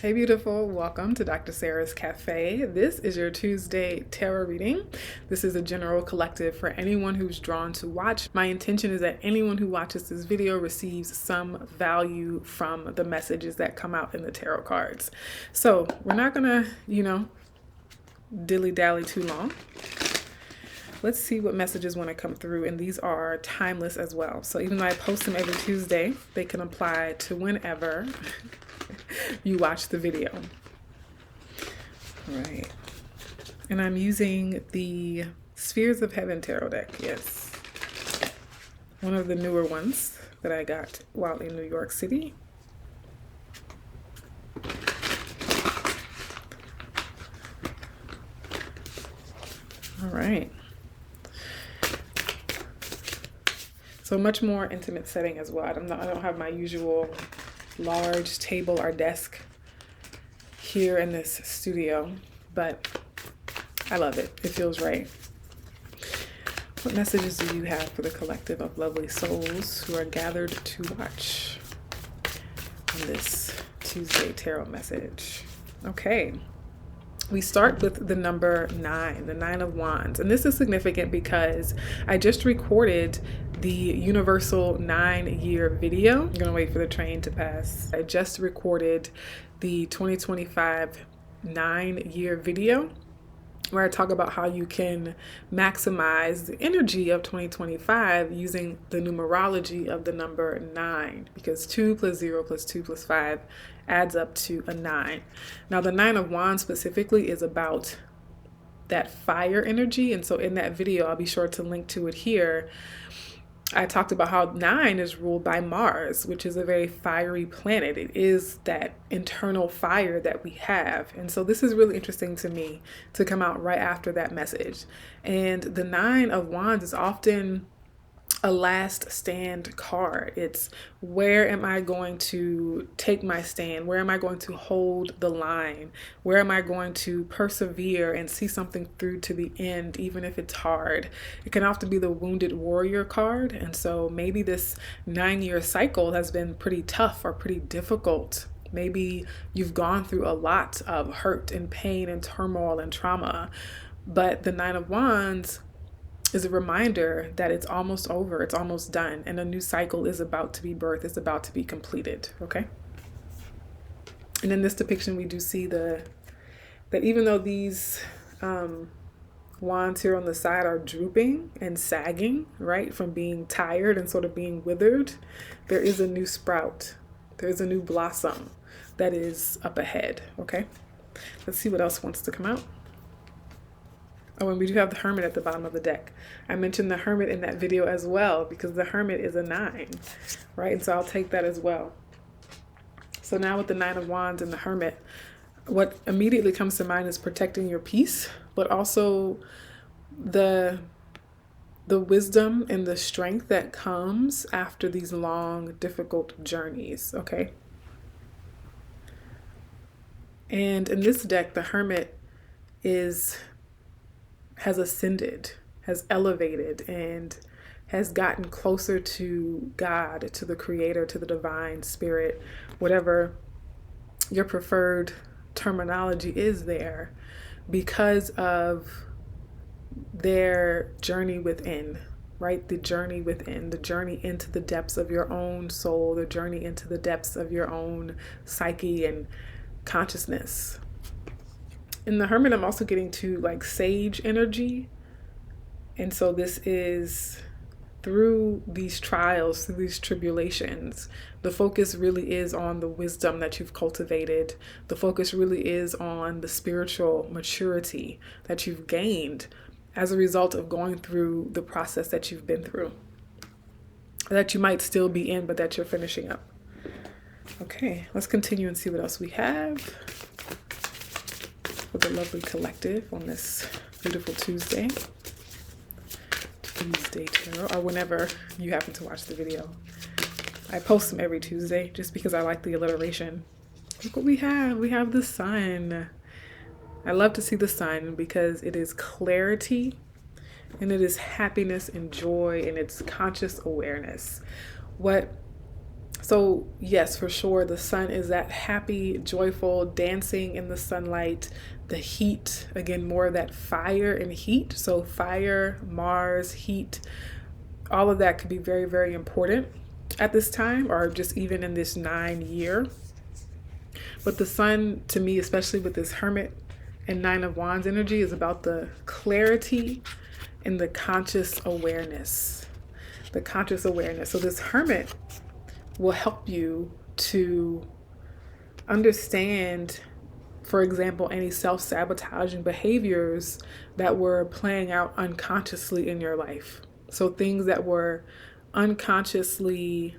Hey beautiful, welcome to Dr. Sarah's Cafe. This is your Tuesday tarot reading. This is a general collective for anyone who's drawn to watch. My intention is that anyone who watches this video receives some value from the messages that come out in the tarot cards. So we're not gonna, dilly-dally too long. Let's see what messages want to come through, and these are timeless as well. So even though I post them every Tuesday, they can apply to whenever you watch the video. All right. And I'm using the Spheres of Heaven tarot deck, yes. One of the newer ones that I got while in New York City. All right. So much more intimate setting as well. I don't have my usual large table or desk here in this studio, but I love it. It feels right. What messages do you have for the collective of lovely souls who are gathered to watch on this Tuesday tarot message? Okay. We start with the number 9, the 9 of Wands. And this is significant because I just recorded the universal 9-year video. I'm gonna wait for the train to pass. I just recorded the 2025 9-year video where I talk about how you can maximize the energy of 2025 using the numerology of the number 9, because 2 plus 0 plus 2 plus 5 adds up to a 9. Now the 9 of Wands specifically is about that fire energy, and so in that video, I'll be sure to link to it here, I talked about how 9 is ruled by Mars, which is a very fiery planet. It is that internal fire that we have. And so this is really interesting to me to come out right after that message. And the 9 of Wands is often a last stand card. It's where am I going to take my stand? Where am I going to hold the line? Where am I going to persevere and see something through to the end, even if it's hard? It can often be the wounded warrior card. And so maybe this 9-year cycle has been pretty tough or pretty difficult. Maybe you've gone through a lot of hurt and pain and turmoil and trauma, but the 9 of Wands is a reminder that it's almost over, it's almost done, and a new cycle is about to be birthed, it's about to be completed, okay? And in this depiction, we do see that even though these wands here on the side are drooping and sagging, right, from being tired and sort of being withered, there is a new sprout, there's a new blossom that is up ahead, okay? Let's see what else wants to come out. Oh, and we do have the Hermit at the bottom of the deck. I mentioned the Hermit in that video as well because the Hermit is a 9, right? And so I'll take that as well. So now with the 9 of Wands and the Hermit, what immediately comes to mind is protecting your peace, but also the wisdom and the strength that comes after these long, difficult journeys, okay? And in this deck, the Hermit has ascended, has elevated, and has gotten closer to God, to the Creator, to the divine spirit, whatever your preferred terminology is there, because of their journey within, right? The journey within, the journey into the depths of your own soul, the journey into the depths of your own psyche and consciousness. In the Hermit, I'm also getting to like sage energy. And so this is through these trials, through these tribulations, the focus really is on the wisdom that you've cultivated. The focus really is on the spiritual maturity that you've gained as a result of going through the process that you've been through, that you might still be in, but that you're finishing up. Okay, let's continue and see what else we have with the lovely collective on this beautiful Tuesday tarot, or whenever you happen to watch the video. I post them every Tuesday just because I like the alliteration. Look what we have. We have the sun. I love to see the sun because it is clarity and it is happiness and joy and it's conscious awareness. What So yes, for sure, the sun is that happy, joyful, dancing in the sunlight. The heat, again, more of that fire and heat. So fire, Mars, heat, all of that could be very, very important at this time, or just even in this 9 year. But the sun, to me, especially with this Hermit and Nine of Wands energy, is about the clarity and the conscious awareness. The conscious awareness. So this Hermit will help you to understand, for example, any self-sabotaging behaviors that were playing out unconsciously in your life. So things that were unconsciously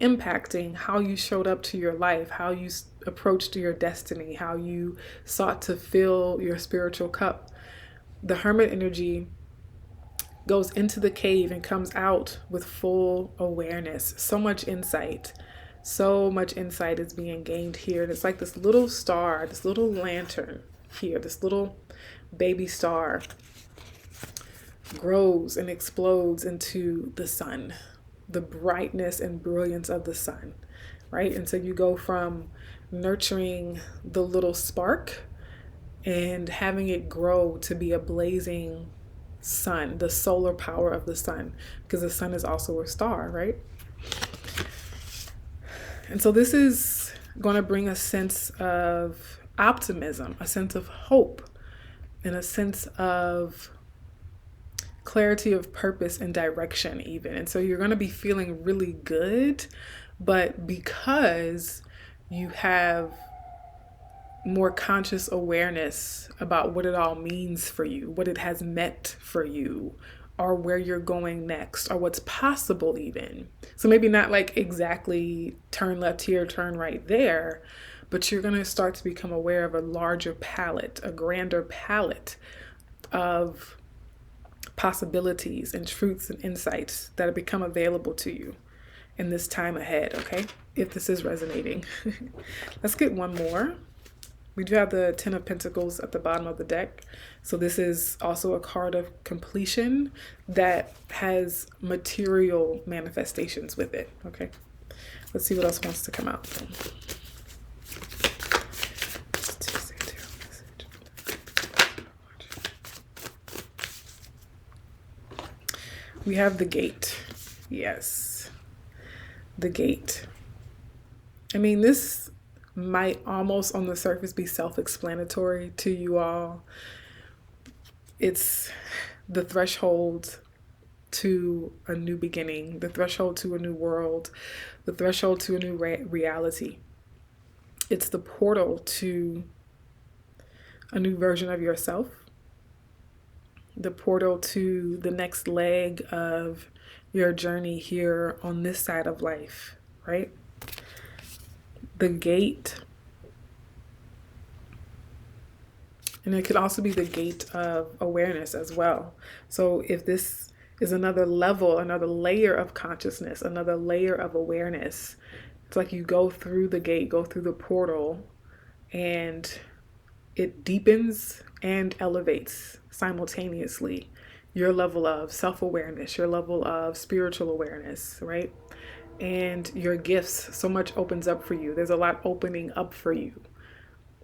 impacting how you showed up to your life, how you approached your destiny, how you sought to fill your spiritual cup. The Hermit energy goes into the cave and comes out with full awareness. So much insight. So much insight is being gained here. And it's like this little star, this little lantern here, this little baby star grows and explodes into the sun, the brightness and brilliance of the sun, right? And so you go from nurturing the little spark and having it grow to be a blazing sun, the solar power of the sun, because the sun is also a star, right? And so this is going to bring a sense of optimism, a sense of hope, and a sense of clarity of purpose and direction even. And so you're going to be feeling really good, but because you have more conscious awareness about what it all means for you, what it has meant for you, or where you're going next, or what's possible even. So maybe not like exactly turn left here, turn right there, but you're going to start to become aware of a larger palette, a grander palette of possibilities and truths and insights that have become available to you in this time ahead, okay? If this is resonating. Let's get one more. We do have the Ten of Pentacles at the bottom of the deck. So this is also a card of completion that has material manifestations with it, okay? Let's see what else wants to come out. We have the Gate. Yes, the Gate. I mean, this might almost on the surface be self-explanatory to you all. It's the threshold to a new beginning, the threshold to a new world, the threshold to a new reality. It's the portal to a new version of yourself, the portal to the next leg of your journey here on this side of life, right? The Gate, and it could also be the gate of awareness as well. So if this is another level, another layer of consciousness, another layer of awareness, it's like you go through the gate, go through the portal, and it deepens and elevates simultaneously your level of self-awareness, your level of spiritual awareness, right? And your gifts. So much opens up for you. There's a lot opening up for you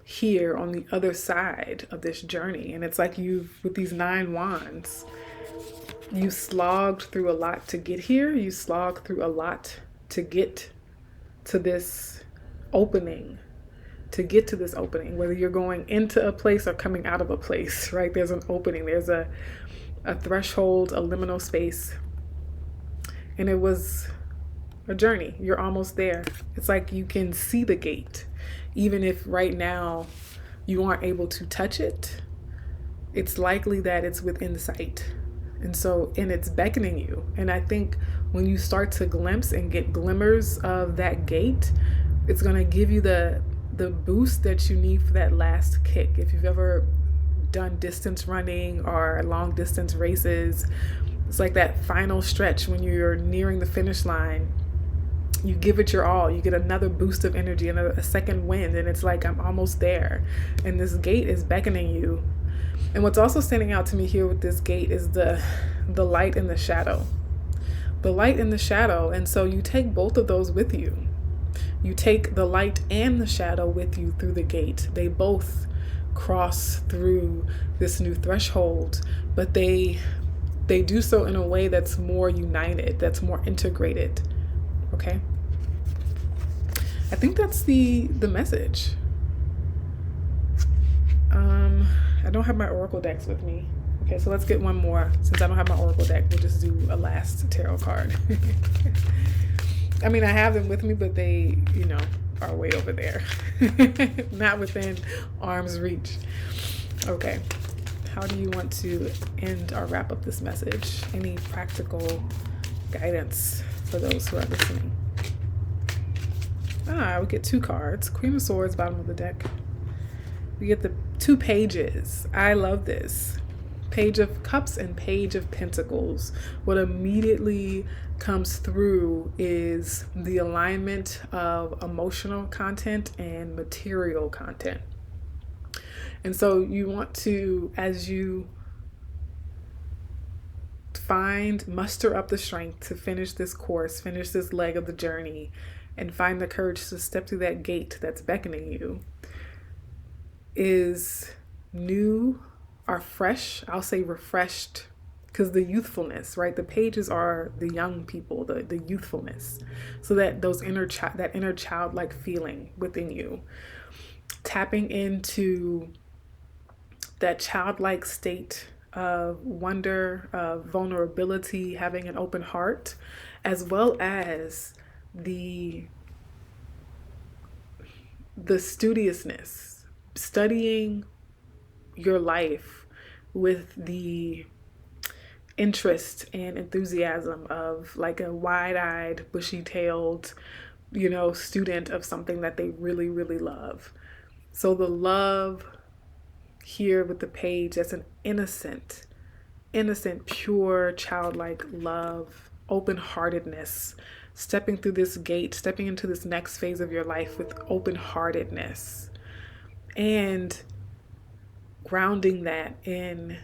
here on the other side of this journey. And it's like with these 9 wands, you slogged through a lot to get here. You slogged through a lot to get to this opening, whether you're going into a place or coming out of a place, right? There's an opening. There's a threshold, a liminal space. And it was a journey. You're almost there. It's like you can see the gate. Even if right now you aren't able to touch it, it's likely that it's within sight. And it's beckoning you. And I think when you start to glimpse and get glimmers of that gate, it's going to give you the boost that you need for that last kick. If you've ever done distance running or long distance races, it's like that final stretch when you're nearing the finish line. You give it your all, you get another boost of energy, a second wind, and it's like, I'm almost there. And this gate is beckoning you. And what's also standing out to me here with this gate is the light and the shadow. The light and the shadow. And so you take both of those with you. You take the light and the shadow with you through the gate. They both cross through this new threshold, but they do so in a way that's more united, that's more integrated. Okay? I think that's the message. I don't have my oracle decks with me. Okay, so let's get one more. Since I don't have my oracle deck, we'll just do a last tarot card. I mean, I have them with me, but they, you know, are way over there. Not within arm's reach. Okay. How do you want to end or wrap up this message? Any practical guidance for those who are listening? We get 2 cards. Queen of Swords, bottom of the deck. We get the 2 pages. I love this. Page of Cups and Page of Pentacles. What immediately comes through is the alignment of emotional content and material content. And so you want to, as you muster up the strength to finish this course, finish this leg of the journey, and find the courage to step through that gate that's beckoning you, is new or fresh. I'll say refreshed, because the youthfulness, right? The pages are the young people, the youthfulness. So that that inner childlike feeling within you, tapping into that childlike state of wonder, of vulnerability, having an open heart, as well as the studiousness, studying your life with the interest and enthusiasm of like a wide-eyed, bushy-tailed, you know, student of something that they really, really love. So the love here with the page, that's an innocent, pure, childlike love, open-heartedness, stepping through this gate, stepping into this next phase of your life with open-heartedness, and grounding that in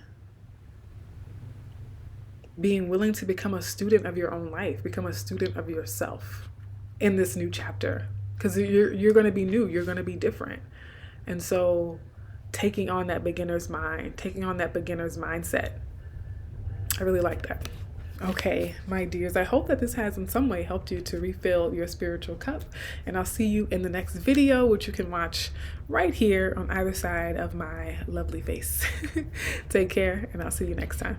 being willing to become a student of your own life, become a student of yourself in this new chapter, because you're going to be new, you're going to be different. And so taking on that beginner's mind, taking on that beginner's mindset, I really like that. Okay, my dears, I hope that this has in some way helped you to refill your spiritual cup, and I'll see you in the next video, which you can watch right here on either side of my lovely face. Take care, and I'll see you next time.